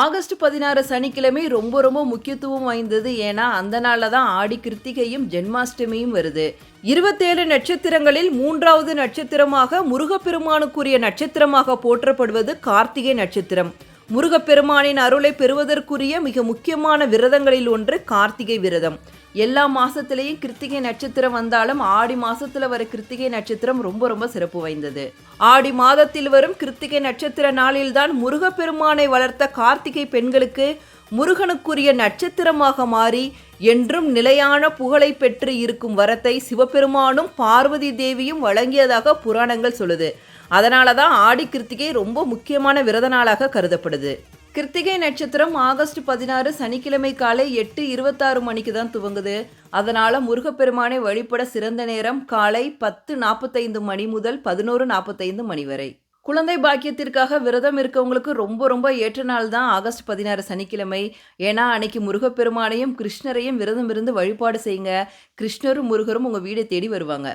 August 16 சனிக்கிழமை ரொம்ப ரொம்ப முக்கியத்துவம் வாய்ந்தது. ஏன்னா அந்த நாளில் தான் ஆடி கிருத்திகையும் ஜென்மாஷ்டமியும் வருது. 27 நட்சத்திரங்களில் 3வது நட்சத்திரமாக முருகப்பெருமானுக்குரிய நட்சத்திரமாக போற்றப்படுவது கார்த்திகை நட்சத்திரம். முருகப்பெருமானின் அருளை பெறுவதற்குரிய மிக முக்கியமான விரதங்களில் ஒன்று கார்த்திகை விரதம். எல்லா மாசத்திலையும் கிருத்திகை நட்சத்திரம் வந்தாலும் ஆடி மாசத்துல வர கிருத்திகை நட்சத்திரம் ரொம்ப ரொம்ப சிறப்பு வாய்ந்தது. ஆடி மாதத்தில் வரும் கிருத்திகை நட்சத்திர நாளில்தான் முருகப்பெருமானை வளர்த்த கார்த்திகை பெண்களுக்கு முருகனுக்குரிய நட்சத்திரமாக மாறி என்றும் நிலையான புகழை பெற்று இருக்கும் வரத்தை சிவபெருமானும் பார்வதி தேவியும் வழங்கியதாக புராணங்கள் சொல்லுது. அதனால தான் ஆடி கிருத்திகை ரொம்ப முக்கியமான விரத நாளாக கருதப்படுது. கிருத்திகை நட்சத்திரம் ஆகஸ்ட் 16 சனிக்கிழமை காலை 8:26 மணிக்கு தான் துவங்குது. அதனால முருகப்பெருமானை வழிபட சிறந்த நேரம் காலை 10:45 மணி முதல் 11:45 மணி வரை. குழந்தை பாக்கியத்திற்காக விரதம் இருக்கவங்களுக்கு ரொம்ப ரொம்ப ஏற்ற நாள் தான் ஆகஸ்ட் 16 சனிக்கிழமை. ஏன்னா அன்னைக்கு முருகப்பெருமானையும் கிருஷ்ணரையும் விரதம் இருந்து வழிபாடு செய்யுங்க. கிருஷ்ணரும் முருகரும் உங்கள் வீடை தேடி வருவாங்க.